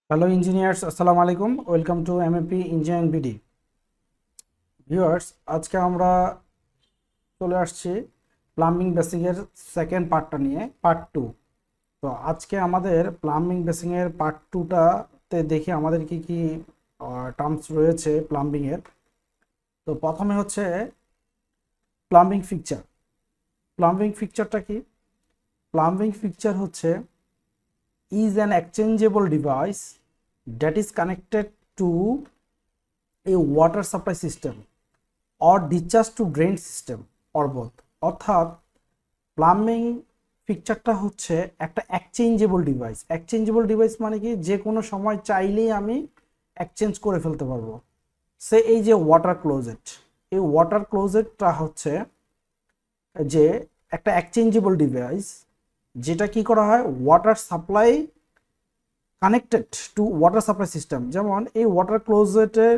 Hello engineers, আসসালামু আলাইকুম। Welcome to MAP engineering BD. Viewers, আজকে আমরা চলে আসছি প্লাম্বিং বেসিংয়ের সেকেন্ড পার্টটা নিয়ে, পার্ট টু। তো আজকে আমাদের প্লাম্বিং বেসিংয়ের পার্ট টুটাতে দেখি আমাদের কি কি টার্মস রয়েছে প্লাম্বিংয়ের। তো প্রথমে হচ্ছে প্লাম্বিং ফিকচার। প্লাম্বিং ফিকচারটা কি? প্লাম্বিং ফিকচার হচ্ছে is an exchangeable device that is connected to a water supply system or discharge to drain system or both। অর্থাৎ প্লাম্বিং ফিকচারটা হচ্ছে একটা এক্সচেঞ্জেবল ডিভাইস। এক্সচেঞ্জেবল ডিভাইস মানে কি, যে কোনো সময় চাইলেই আমি এক্সচেঞ্জ করে ফেলতে পারবো। সে এই যে ওয়াটার ক্লোজেট, এই ওয়াটার ক্লোজেটটা হচ্ছে যে একটা এক্সচেঞ্জেবল ডিভাইস, যেটা কি করা হয়, water supply connected to water supply system. যেমন এই ওয়াটার ক্লোজেটের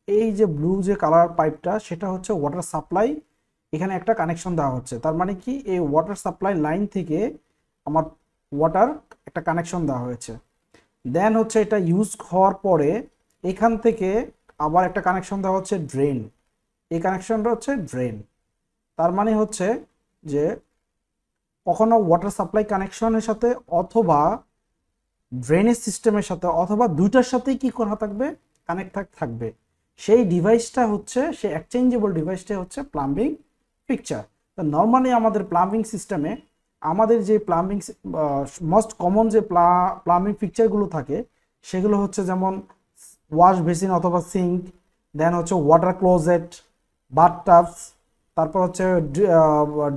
এই যে ব্লু যে কালার পাইপটা, সেটা হচ্ছে ওয়াটার সাপ্লাই, এখানে একটা কানেকশন দেওয়া হচ্ছে। তার মানে কি, এই ওয়াটার সাপ্লাই লাইন থেকে আমার ওয়াটার একটা কানেকশন দেওয়া হয়েছে। দেন হচ্ছে এটা ইউজ হওয়ার পরে এখান থেকে আবার একটা কানেকশন দেওয়া হচ্ছে ড্রেন। এই কানেকশনটা হচ্ছে ড্রেন। তার মানে হচ্ছে যে কখনো ওয়াটার সাপ্লাই কানেকশনের সাথে অথবা ড্রেনেজ সিস্টেমের সাথে অথবা দুইটার সাথেই কি করা থাকবে, কানেক্ট থাকবে। সেই ডিভাইসটা হচ্ছে, সেই এক্সচেঞ্জেবল ডিভাইসটা হচ্ছে প্লাম্বিং ফিকচার। তো নর্মালি আমাদের প্লাম্বিং সিস্টেমে আমাদের যে প্লাম্বিং মোস্ট কমন যে প্লাম্বিং ফিকচারগুলো থাকে, সেগুলো হচ্ছে যেমন ওয়াশ বেসিন অথবা সিঙ্ক, দেন হচ্ছে ওয়াটার ক্লোজেট, বাথটাবস, তারপর হচ্ছে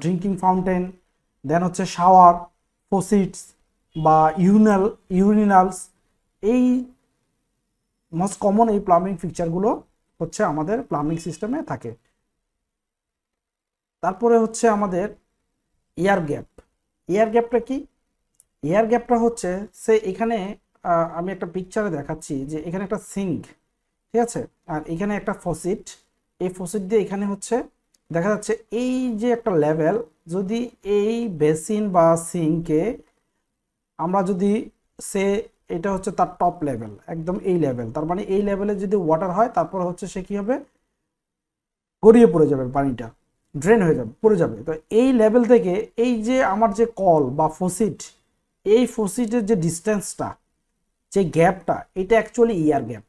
ড্রিঙ্কিং ফাউন্টেন, দেন হচ্ছে শাওয়ার, ফোসিটস বা ইউরিনালস। এই মোস্ট কমন এই প্লাম্বিং ফিকচারগুলো হচ্ছে আমাদের প্লাম্বিং সিস্টেমে থাকে। তারপরে হচ্ছে আমাদের এয়ার গ্যাপ। এয়ার গ্যাপটা কি? এয়ার গ্যাপটা হচ্ছে, সে এখানে আমি একটা পিকচারে দেখাচ্ছি যে এখানে একটা সিঙ্ক, ঠিক আছে, আর এখানে একটা ফসিট। এই ফসিট দিয়ে এখানে হচ্ছে দেখা যাচ্ছে এই যে একটা লেভেল, যদি এই বেসিন বা সিঙ্কে আমরা যদি সে, এটা হচ্ছে তার টপ লেভেল, একদম এই লেভেল, তার মানে এই লেভেলে যদি ওয়াটার হয়, তারপর হচ্ছে সে কি হবে, গড়িয়ে পড়ে যাবে, পানিটা ড্রেন হয়ে যাবে, পড়ে যাবে। তো এই লেভেল থেকে এই যে আমার যে কল বা ফসিট, এই ফসিটের যে ডিস্টেন্সটা, যে গ্যাপটা, এটা অ্যাকচুয়ালি ইয়ার গ্যাপ।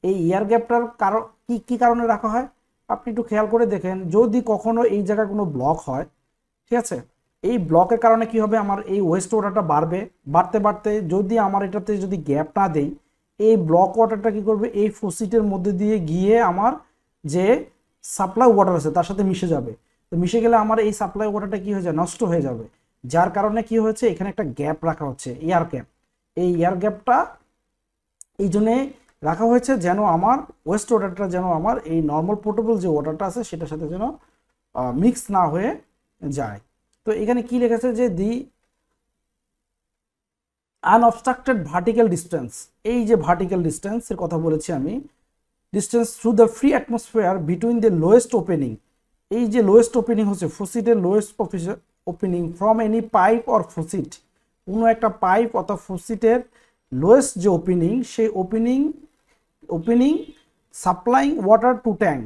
এই ইয়ার গ্যাপটার কারণ কি, কি কারণে রাখা হয় আপনি একটু খেয়াল করে দেখেন। যদি কখনো এই জায়গায় কোনো ব্লক হয়, ঠিক আছে, এই ব্লকের কারণে কি হবে, আমার এই ওয়েস্ট ওয়াটারটা বাড়বে, বাড়তে বাড়তে যদি আমার এটাতে যদি গ্যাপ না দেই, এই ব্লক ওয়াটারটা কি করবে, এই ফসিটের মধ্যে দিয়ে গিয়ে আমার যে সাপ্লাই ওয়াটার আছে তার সাথে মিশে যাবে। তো মিশে গেলে আমার এই সাপ্লাই ওয়াটারটা কি হয়ে যায়, নষ্ট হয়ে যাবে। যার কারণে কি হয়েছে, এখানে একটা গ্যাপ রাখা হচ্ছে, এয়ার গ্যাপ। এই এয়ার গ্যাপটা এই জন্যে রাখা হয়েছে, যেন আমার ওয়েস্ট ওয়াটারটা যেন আমার এই নর্মাল পোর্টেবল যে ওয়াটারটা আছে সেটার সাথে যেন মিক্স না হয়ে যায়। তো এখানে কি লেখা আছে যে দি আনঅবস্ট্রাক্টেড ভার্টিক্যাল ডিস্টেন্স। এই যে ভার্টিক্যাল ডিস্টেন্সের কথা বলেছি আমি, distance through the free atmosphere between the lowest opening. এই যে লোয়েস্ট ওপেনিং হচ্ছে ফসিটের lowest opening from any pipe or faucet. কোনো একটা পাইপ অথবা ফসিটের লোয়েস্ট যে ওপেনিং, সেই opening supplying water to tank,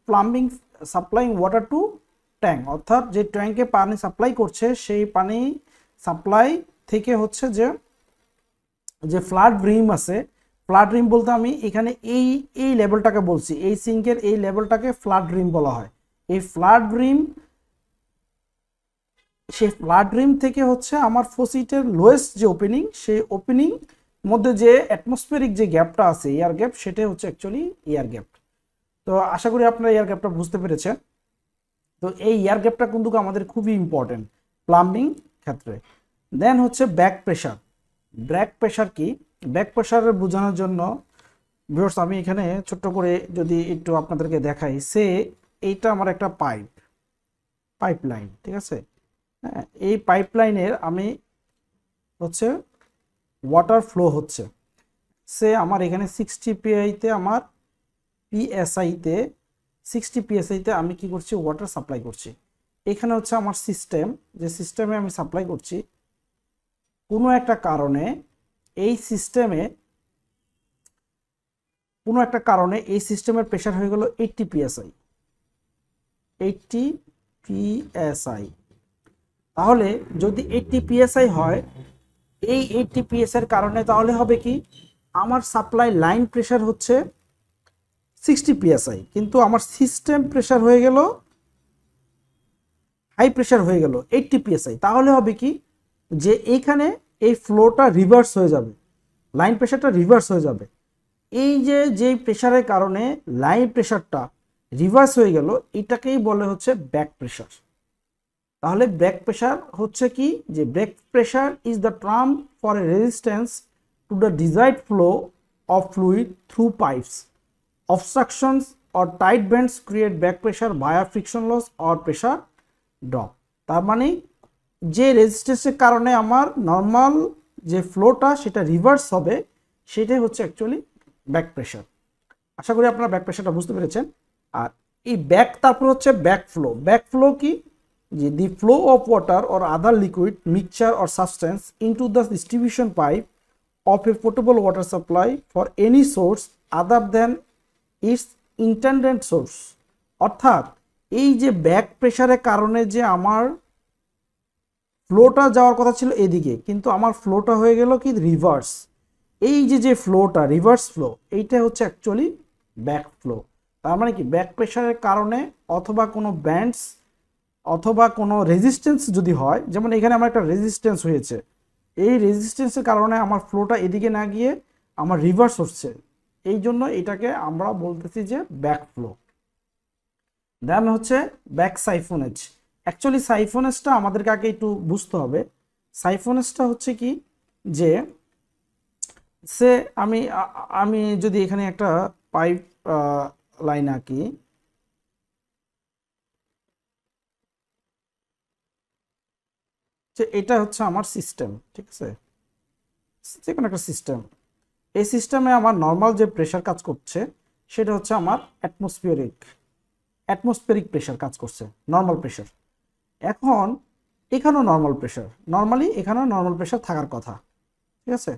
plumbing supplying water to tank. অর্থাৎ যে ট্যাঙ্কে পানি সাপ্লাই করছে, সেই পানি সাপ্লাই থেকে হচ্ছে যে যে ফ্লাড রিম আছে, ফ্লাড রিম বলতে আমি এখানে এই এই লেভেলটাকে বলছি, এই সিঙ্কের এই লেভেলটাকে ফ্লাড রিম বলা হয়। এই ফ্লাড রিম, সেই ফ্লাড রিম থেকে হচ্ছে আমার ফসিটের লোয়েস্ট যে ওপেনিং, সেই ওপেনিং মধ্যে যে অ্যাটমসফিয়ারিক যে গ্যাপটা আছে, এয়ার গ্যাপ, সেটাই হচ্ছে অ্যাকচুয়ালি এয়ার গ্যাপ। তো আশা করি আপনারা এয়ার গ্যাপটা বুঝতে পেরেছেন। তো এই এয়ার গ্যাপটা কিন্তু আমাদের খুবই ইম্পর্টেন্ট প্লাম্বিং ক্ষেত্রে। দেন হচ্ছে ব্যাক প্রেশার। ব্যাক প্রেশার কি? ব্যাক প্রেশার বোঝানোর জন্য ভিউয়ার্স আমি এখানে ছোট্ট করে যদি একটু আপনাদেরকে দেখাই, সে এইটা আমার একটা পাইপলাইন, ঠিক আছে, হ্যাঁ, এই পাইপলাইনের আমি হচ্ছে ওয়াটার ফ্লো হচ্ছে, সে আমার এখানে 60 PI-তে আমার পিএসআইতে 60 PSI-তে আমি কি করছি, ওয়াটার সাপ্লাই করছি। এখানে হচ্ছে আমার সিস্টেম, যে সিস্টেমে আমি সাপ্লাই করছি, কোনো একটা কারণে এই সিস্টেমে কোনো একটা কারণে এই সিস্টেমের প্রেশার হয়ে গেল 80 psi, 80 psi। তাহলে যদি 80 psi হয়, এই 80 psi এর কারণে তাহলে হবে কি, আমার সাপ্লাই লাইন প্রেশার হচ্ছে 60 psi, কিন্তু আমার সিস্টেম প্রেশার হয়ে গেল হাই প্রেশার হয়ে গেল 80 psi। তাহলে হবে কি, যে এইখানে এই ফ্লোটা রিভার্স হয়ে যাবে, লাইন প্রেশারটা রিভার্স হয়ে যাবে। এই যে প্রেশারের কারণে লাইন প্রেশারটা রিভার্স হয়ে গেল, এটাকেই বলে হচ্ছে ব্যাক প্রেশার। তাহলে ব্যাক প্রেশার হচ্ছে কি, যে back pressure is the term for a resistance to the desired flow of fluid through pipes. Obstructions or tight bends create back pressure via friction loss or pressure drop. তার মানে যে রেজিস্ট্যান্সের কারণে আমার normal যে ফ্লোটা সেটা রিভার্স হবে, সেটাই হচ্ছে অ্যাকচুয়ালি ব্যাক প্রেশার। আশা করি আপনারা ব্যাক প্রেশারটা বুঝতে পেরেছেন। আর এই ব্যাক, তারপর হচ্ছে ব্যাক ফ্লো। ব্যাক ফ্লো কি, যে the flow of water or other liquid mixture or substance into the distribution pipe of a portable water supply for any source other than its intended source. অর্থাৎ এই যে back প্রেশারের কারণে যে আমার ফ্লোটা যাওয়ার কথা ছিল এদিকে, কিন্তু আমার ফ্লোটা হয়ে গেল কি রিভার্স। এই যে ফ্লোটা রিভার্স ফ্লো, এইটা হচ্ছে অ্যাকচুয়ালি ব্যাক ফ্লো। তার মানে কি, ব্যাক প্রেশারের কারণে অথবা কোনো ব্যান্ডস অথবা কোনো রেজিস্ট্যান্স যদি হয়, যেমন এখানে আমার একটা রেজিস্ট্যান্স হয়েছে, এই রেজিস্ট্যান্সের কারণে আমার ফ্লোটা এদিকে না গিয়ে আমার রিভার্স হচ্ছে, এই জন্য এটাকে আমরা বলতেছি যে ব্যাক ফ্লো। দেন হচ্ছে ব্যাক সাইফোনেজ। অ্যাকচুয়ালি সাইফোনেজটা আমাদেরকে আগে একটু বুঝতে হবে। সাইফোনেজটা হচ্ছে কি, যে সে আমি যদি এখানে একটা পাইপ লাইন আঁকি, যে এটা হচ্ছে আমার সিস্টেম, ঠিক আছে, যে কোনো একটা সিস্টেম। এই সিস্টেমে আমার নর্মাল যে প্রেশার কাজ করছে সেটা হচ্ছে আমার অ্যাটমসফিয়ারিক প্রেশার কাজ করছে, নর্মাল প্রেশার। এখন এখানেও নর্মাল প্রেশার, নর্মালি এখানেও নর্মাল প্রেশার থাকার কথা, ঠিক আছে।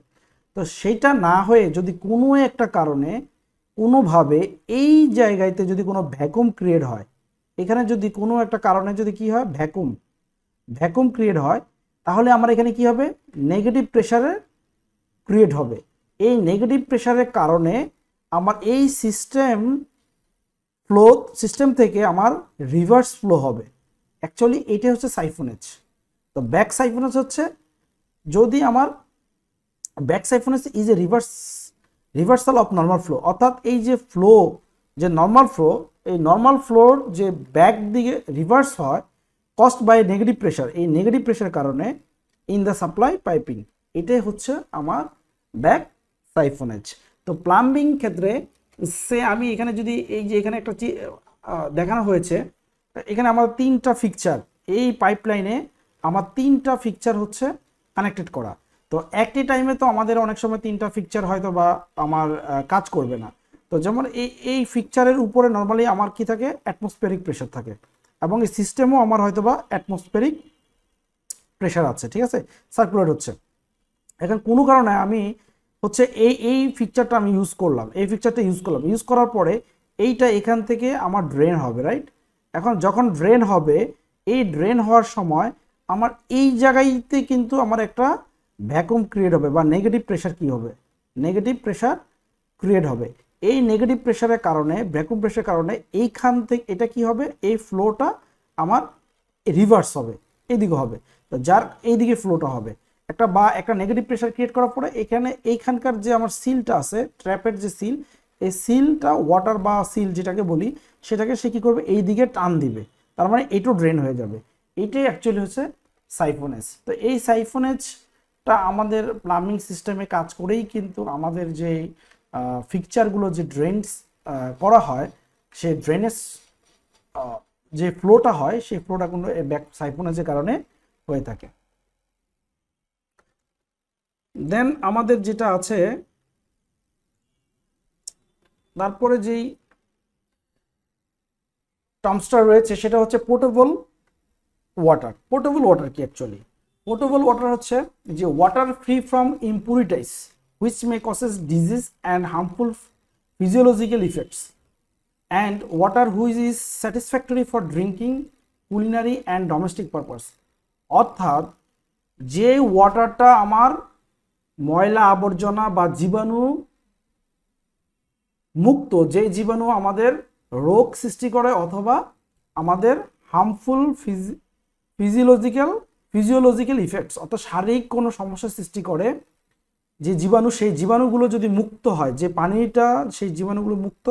তো সেইটা না হয়ে যদি কোনো একটা কারণে কোনোভাবে এই জায়গাতে যদি কোনো ভ্যাকুম ক্রিয়েট হয়, এখানে যদি কোনো একটা কারণে যদি কি হয়, ভ্যাকুম ক্রিয়েট হয়, তাহলে আমার এখানে কি হবে, নেগেটিভ প্রেশারে ক্রিয়েট হবে। এই নেগেটিভ প্রেশারের কারণে আমার এই সিস্টেম থেকে আমার রিভার্স ফ্লো হবে। অ্যাকচুয়ালি এটা হচ্ছে সাইফোনেজ। তো ব্যাক সাইফোনেজ হচ্ছে, যদি আমার back siphonage is a reversal of normal flow, অর্থাৎ এই যে ফ্লো, যে নর্মাল ফ্লো, এই নর্মাল ফ্লোর যে ব্যাক দিকে রিভার্স হয় কস্ট বাই নেগেটিভ প্রেশার, এই নেগেটিভ প্রেশারের কারণে ইন দ্য সাপ্লাই পাইপিং, এটাই হচ্ছে আমার ব্যাক সাইফোনেজ। তো প্লাম্বিং ক্ষেত্রে আমি এখানে যদি এই যে এখানে একটা দেখানো হয়েছে, এখানে আমার 3টা ফিকচার, এই পাইপলাইনে আমার 3টা ফিকচার হচ্ছে কানেক্টেড করা। তো একটি টাইমে তো আমাদের অনেক সময় 3টা ফিকচার হয়তো বা আমার কাজ করবে না। তো যেমন এই ফিকচারের উপরে নর্মালি আমার কি থাকে, অ্যাটমসফিয়ারিক প্রেশার থাকে, এবং এই সিস্টেমও আমার হয়তো বা অ্যাটমসফিয়ারিক প্রেশার আছে, ঠিক আছে, সার্কুলেট হচ্ছে। এখন কোনো কারণে আমি হচ্ছে এই ফিকচারটা আমি ইউজ করলাম, ইউজ করার পরে এইটা এখান থেকে আমার ড্রেন হবে, রাইট। এখন যখন ড্রেন হবে, এই ড্রেন হওয়ার সময় আমার এই জায়গাতে কিন্তু আমার একটা ভ্যাকুম ক্রিয়েট হবে, বা নেগেটিভ প্রেশার কি হবে, নেগেটিভ প্রেশার ক্রিয়েট হবে। এই নেগেটিভ প্রেশারের কারণে, ভ্যাকুম প্রেশারের কারণে এইখান থেকে এটা কি হবে, এই ফ্লোটা আমার রিভার্স হবে, এইদিকে হবে। তো যার এইদিকে ফ্লোটা হবে, একটা নেগেটিভ প্রেশার ক্রিয়েট করার পরে এইখানকার যে আমার সিলটা আছে, ট্র্যাপের যে সিল, এই সিলটা ওয়াটার বা সিল যেটাকে বলি, সেটাকে সে কি করবে, এই দিকে টান দিবে, তার মানে এইটাও ড্রেন হয়ে যাবে। এইটাই অ্যাকচুয়ালি হচ্ছে সাইফোনেজ। তো এই সাইফোনেজটা আমাদের প্লাম্বিং সিস্টেমে কাজ করেই কিন্তু আমাদের যে ফিকচারগুলো যে ড্রেনস করা হয়, সেই ড্রেনেজ যে ফ্লোটা হয়, সেই ফ্লোটা কিন্তু ব্যাক সাইফোনেজের কারণে হয়ে থাকে। দেন আমাদের যেটা আছে, তারপরে যেই টার্মসটা রয়েছে সেটা হচ্ছে পোর্টেবল ওয়াটার। পোর্টেবল ওয়াটার কি অ্যাকচুয়ালি, পোর্টেবল ওয়াটার হচ্ছে যে water free from impurities which may causes disease and harmful physiological effects and water which is satisfactory for drinking, culinary and domestic purpose। অর্থাৎ যে ওয়াটারটা আমার ময়লা আবর্জনা বা জীবাণু মুক্ত, যে জীবাণু আমাদের রোগ সৃষ্টি করে অথবা আমাদের হার্মফুল ফিজিওলজিক্যাল ইফেক্টস অর্থাৎ শারীরিক কোনো সমস্যা সৃষ্টি করে, যে জীবাণু, সেই জীবাণুগুলো যদি মুক্ত হয়, যে পানিটা সেই জীবাণুগুলো মুক্ত,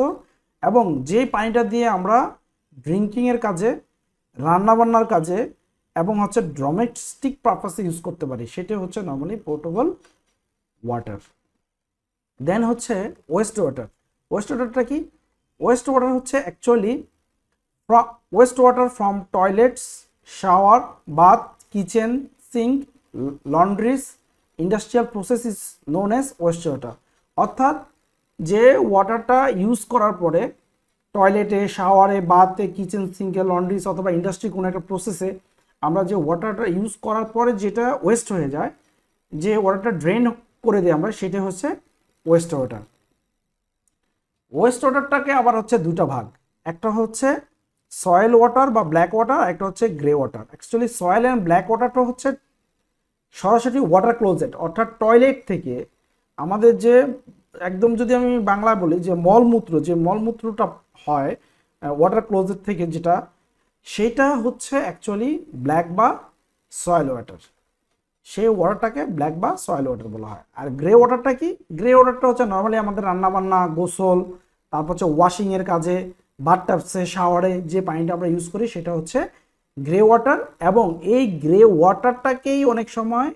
এবং যে পানিটা দিয়ে আমরা ড্রিঙ্কিংয়ের কাজে, রান্নাবান্নার কাজে এবং হচ্ছে ডোমেস্টিক পারপাসে ইউজ করতে পারি, সেটা হচ্ছে নর্মালি পোর্টেবল ওয়াটার। দেন হচ্ছে ওয়েস্ট ওয়াটার। ওয়েস্ট ওয়াটারটা কি? ওয়েস্ট ওয়াটার হচ্ছে actually waste water from toilets, shower, bath, kitchen, sink, laundries, industrial process is known as waste water. অর্থাৎ যে ওয়াটারটা ইউজ করার পরে টয়লেটে, শাওয়ারে, বাথে, কিচেন সিঙ্কে, লন্ড্রিজ অথবা ইন্ডাস্ট্রি কোনো একটা প্রসেসে আমরা যে ওয়াটারটা ইউজ করার পরে যেটা ওয়েস্ট হয়ে যায়, যে ওয়াটারটা ড্রেন করে দিই আমরা, সেটা হচ্ছে ওয়েস্ট ওয়াটার। ওয়েস্ট ওয়াটারটাকে আবার হচ্ছে দুটা ভাগ, একটা হচ্ছে সয়েল ওয়াটার বা ব্ল্যাক ওয়াটার, একটা হচ্ছে grey water. Actually soil and black ওয়াটারটা হচ্ছে সরাসরি ওয়াটার ক্লোজেট, অর্থাৎ টয়লেট থেকে আমাদের যে একদম, যদি আমি বাংলায় বলি, যে মলমূত্র, যে মলমূত্রটা হয় ওয়াটার ক্লোজেট থেকে, যেটা সেটা হচ্ছে অ্যাকচুয়ালি ব্ল্যাক বা সয়েল ওয়াটার। সেই ওয়াটারটাকে ব্ল্যাক বা সয়েল ওয়াটার বলা হয়। আর গ্রে ওয়াটারটা কি? গ্রে ওয়াটারটা হচ্ছে নর্মালি আমাদের রান্নাবান্না, গোসল, তারপর হচ্ছে ওয়াশিংয়ের কাজে, বাথটাবসে, শাওয়ারে যে পানিটা আমরা ইউজ করি, সেটা হচ্ছে গ্রে ওয়াটার। এবং এই গ্রে ওয়াটারটাকেই অনেক সময়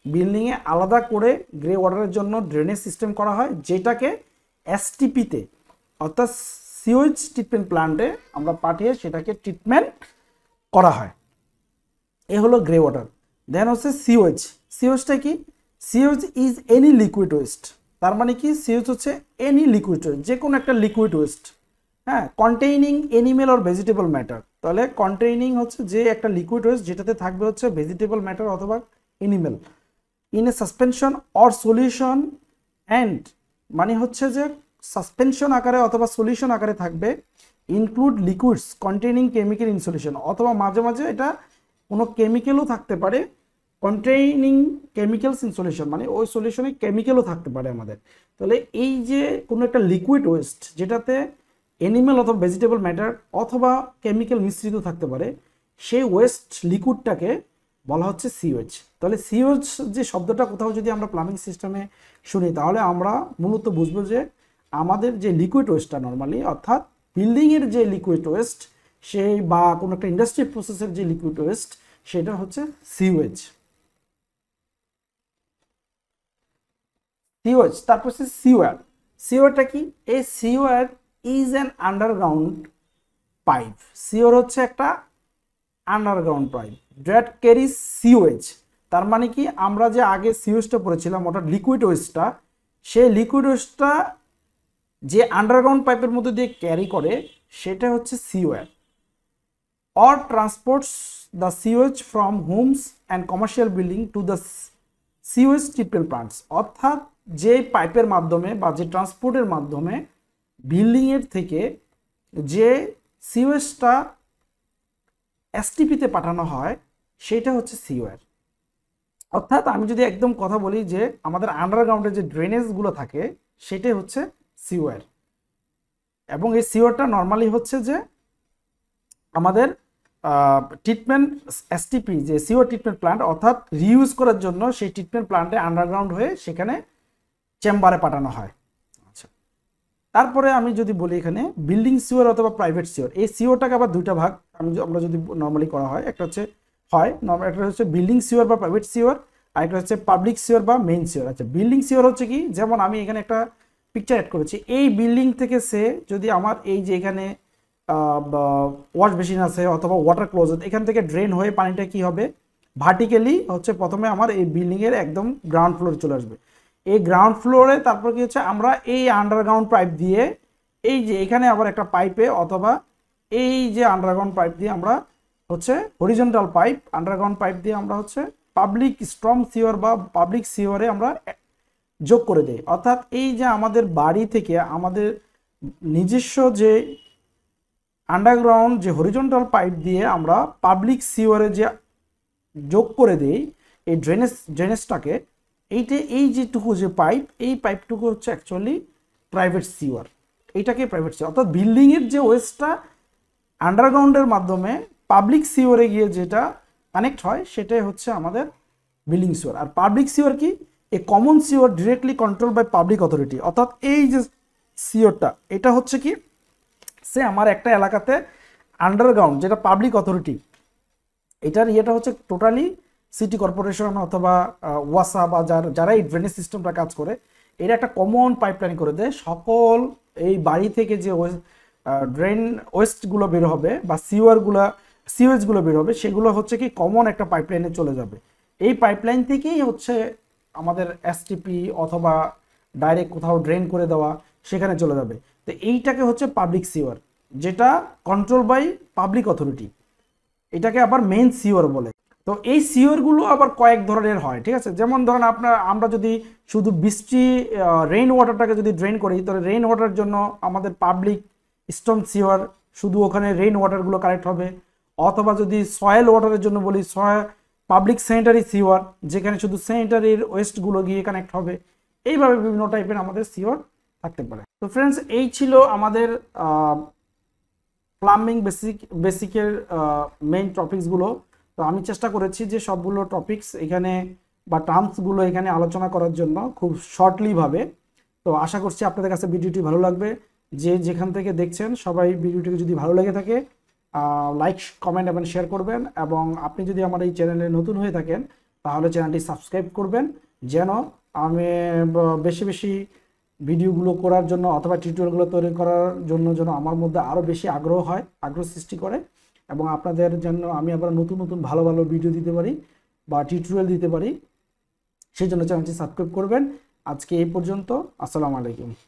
বিল্ডিংয়ে আলাদা করে গ্রে ওয়াটারের জন্য ড্রেনেজ সিস্টেম করা হয়, যেটাকে এসটিপিতে অর্থাৎ সিওয়েজ ট্রিটমেন্ট প্ল্যান্টে আমরা পাঠিয়ে সেটাকে ট্রিটমেন্ট করা হয়। এ হলো গ্রে ওয়াটার। দেন হচ্ছে সিওয়েজ। সিওয়েজটা কি? Sewage is any liquid waste. তার মানে কি? সিওয়েজ হচ্ছে এনি লিকুইড ওয়েস্ট, যে কোনো একটা লিকুইড ওয়েস্ট, হ্যাঁ, containing animal or vegetable matter. তাহলে কন্টেইনিং হচ্ছে যে একটা লিকুইড ওয়েস্ট যেটাতে থাকবে হচ্ছে ভেজিটেবল ম্যাটার অথবা animal, in a suspension or solution and, মানে হচ্ছে যে সাসপেনশন আকারে অথবা সলিউশন আকারে থাকবে, include liquids containing chemical in solution, অথবা মাঝে মাঝে এটা কোনো কেমিক্যালও থাকতে পারে, কন্টেইনিং কেমিক্যালস ইন সলিউশন, মানে ওই সলিউশনে কেমিক্যালও থাকতে পারে আমাদের। তাহলে এই যে কোনো একটা লিকুইড ওয়েস্ট যেটাতে অ্যানিমেল অথবা ভেজিটেবল ম্যাটার অথবা কেমিক্যাল মিশ্রিত থাকতে পারে, সেই ওয়েস্ট লিকুইডটাকে বলা হচ্ছে সিওয়েজ। তাহলে সিওয়েজ যে শব্দটা কোথাও যদি আমরা প্লাম্বিং সিস্টেমে শুনি, তাহলে আমরা মূলত বুঝবো যে আমাদের যে লিকুইড ওয়েস্টটা নর্মালি, অর্থাৎ বিল্ডিংয়ের যে লিকুইড ওয়েস্ট, সেই বা কোনো একটা ইন্ডাস্ট্রি প্রসেসের যে লিকুইড ওয়েস্ট, সেটা হচ্ছে সিওয়েজ। সিওয়েজ। তারপর হচ্ছে সিওয়ার। সিওয়ারটা কি? এই sewer is an underground pipe. Sewer হচ্ছে একটা underground pipe that carries sewage. তার মানে কি? আমরা যে আগে সিওয়েজটা পড়েছিলাম, অর্থাৎ লিকুইড ওয়েস্টটা, সেই লিকুইড ওয়েস্টটা যে আন্ডারগ্রাউন্ড পাইপের মধ্যে দিয়ে ক্যারি করে, সেটা হচ্ছে sewer. Or transports the sewage from homes and commercial building to the sewage treatment plants. অর্থাৎ যে পাইপের মাধ্যমে বা যে ট্রান্সপোর্টের মাধ্যমে বিল্ডিংয়ের থেকে যে সিওয়েজটা এসটিপিতে পাঠানো হয়, সেটা হচ্ছে সিওয়ার। অর্থাৎ আমি যদি একদম কথা বলি, যে আমাদের আন্ডারগ্রাউন্ডে যে ড্রেনেজগুলো থাকে, সেটাই হচ্ছে সিওয়ার। এবং এই সিওয়ারটা নর্মালি হচ্ছে যে আমাদের ট্রিটমেন্ট এসটিপি, যে সিওয়ার ট্রিটমেন্ট প্ল্যান্ট, অর্থাৎ রিইউজ করার জন্য সেই ট্রিটমেন্ট প্ল্যান্টে আন্ডারগ্রাউন্ড হয়ে সেখানে চেম্বারে পাঠানো হয়। আচ্ছা, তারপরে আমি যদি বলি এখানে বিল্ডিং সিওর অথবা প্রাইভেট সিওর, এই সিওরটাকে আবার দুইটা ভাগ আমরা যদি নর্মালি করা হয়, একটা হচ্ছে একটা হচ্ছে বিল্ডিং সিওর বা প্রাইভেট সিওর, আর একটা হচ্ছে পাবলিক সিওর বা মেইন সিওর। আচ্ছা, বিল্ডিং সিওর হচ্ছে কি? যেমন আমি এখানে একটা পিকচার অ্যাড করেছি, এই বিল্ডিং থেকে সে যদি আমার এই যে এখানে ওয়াশ বেসিন আছে অথবা ওয়াটার ক্লোজেট, এখান থেকে ড্রেন হয়ে পানিটা কি হবে, ভার্টিক্যালি হচ্ছে প্রথমে আমার এই বিল্ডিংয়ের একদম গ্রাউন্ড ফ্লোরে চলে আসবে। এই গ্রাউন্ড ফ্লোরে তারপর কি হচ্ছে, আমরা এই আন্ডারগ্রাউন্ড পাইপ দিয়ে, এই যে এখানে আবার একটা পাইপে অথবা এই যে আন্ডারগ্রাউন্ড পাইপ দিয়ে আমরা হচ্ছে হরিজন্টাল পাইপ, আন্ডারগ্রাউন্ড পাইপ দিয়ে আমরা হচ্ছে পাবলিক স্ট্রম সিওর বা পাবলিক সিওরে আমরা যোগ করে দেই। অর্থাৎ এই যে আমাদের বাড়ি থেকে আমাদের নিজস্ব যে আন্ডারগ্রাউন্ড যে হরিজন্টাল পাইপ দিয়ে আমরা পাবলিক সিওয়ারে যে যোগ করে দেই এই ড্রেনেজটাকে, এই যেটুকু যে পাইপ, এই পাইপটুকু হচ্ছে অ্যাকচুয়ালি প্রাইভেট সিওয়ার। এইটাকে প্রাইভেট সিওয়ার, অর্থাৎ বিল্ডিংয়ের যে ওয়েস্টটা আন্ডারগ্রাউন্ডের মাধ্যমে পাবলিক সিওয়ারে গিয়ে যেটা কানেক্ট হয় সেটাই হচ্ছে আমাদের বিল্ডিং সিওয়ার। আর পাবলিক সিওয়ার কি? A common sewer directly control by public authority. অর্থাৎ এই যে সিওরটা, এটা হচ্ছে কি, সে আমার একটা এলাকাতে আন্ডারগ্রাউন্ড যেটা পাবলিক অথরিটি, এটার ইয়েটা হচ্ছে টোটালি সিটি কর্পোরেশন অথবা ওয়াসা বা যারা এই ড্রেনেজ সিস্টেমটা কাজ করে, এটা একটা কমন পাইপলাইন করে দেয়। সকল এই বাড়ি থেকে যে ড্রেন ওয়েস্টগুলো বের হবে বা সিওয়েজগুলো বের হবে, সেগুলো হচ্ছে কি কমন একটা পাইপলাইনে চলে যাবে। এই পাইপলাইন থেকেই হচ্ছে আমাদের এসটিপি অথবা ডাইরেক্ট কোথাও ড্রেন করে দেওয়া সেখানে চলে যাবে। তো এইটাকে হচ্ছে পাবলিক সিওয়ার, যেটা কন্ট্রোল বাই পাবলিক অথরিটি। এটাকে আবার মেইন সিওর বলে। তো এই সিওরগুলো আবার কয়েক ধরনের হয়, ঠিক আছে। যেমন ধরেন আমরা যদি শুধু বৃষ্টি রেইন ওয়াটারটাকে যদি ড্রেন করি, তাহলে রেইন ওয়াটারের জন্য আমাদের পাবলিক স্টর্ম সিওর, শুধু ওখানে রেইন ওয়াটারগুলো কালেক্ট হবে। অথবা যদি সয়েল ওয়াটারের জন্য বলি, পাবলিক স্যানিটারি সিওর, যেখানে শুধু স্যানিটারির ওয়েস্টগুলো গিয়ে কানেক্ট হবে। এইভাবে বিভিন্ন টাইপের আমাদের সিওর থাকতে পারে। তো ফ্রেন্ডস, এই ছিল আমাদের প্লাম্বিং বেসিকের মেইন টপিকসগুলো। তো আমি চেষ্টা করেছি যে সবগুলো টপিকস এখানে বা টার্মসগুলো এখানে আলোচনা করার জন্য খুব শর্টলি ভাবে। তো আশা করছি আপনাদের কাছে ভিডিওটি ভালো লাগবে। যে যেখান থেকে দেখছেন সবাই ভিডিওটিকে যদি ভালো লেগে থাকে লাইক, কমেন্ট এবং শেয়ার করবেন। এবং আপনি যদি আমার এই চ্যানেলে নতুন হয়ে থাকেন তাহলে চ্যানেলটি সাবস্ক্রাইব করবেন, যেন আমি বেশি বেশি ভিডিওগুলো করার জন্য অথবা টিউটোরিয়ালগুলো তৈরি করার জন্য যেন আমার মধ্যে আরও বেশি আগ্রহ সৃষ্টি করে, এবং আপনাদের জন্য আমি আবার নতুন নতুন ভালো ভালো ভিডিও দিতে পারি বা টিউটোরিয়াল দিতে পারি। সেই জন্য চ্যানেলটি সাবস্ক্রাইব করবেন। আজকে এই পর্যন্ত। আসসালামু আলাইকুম।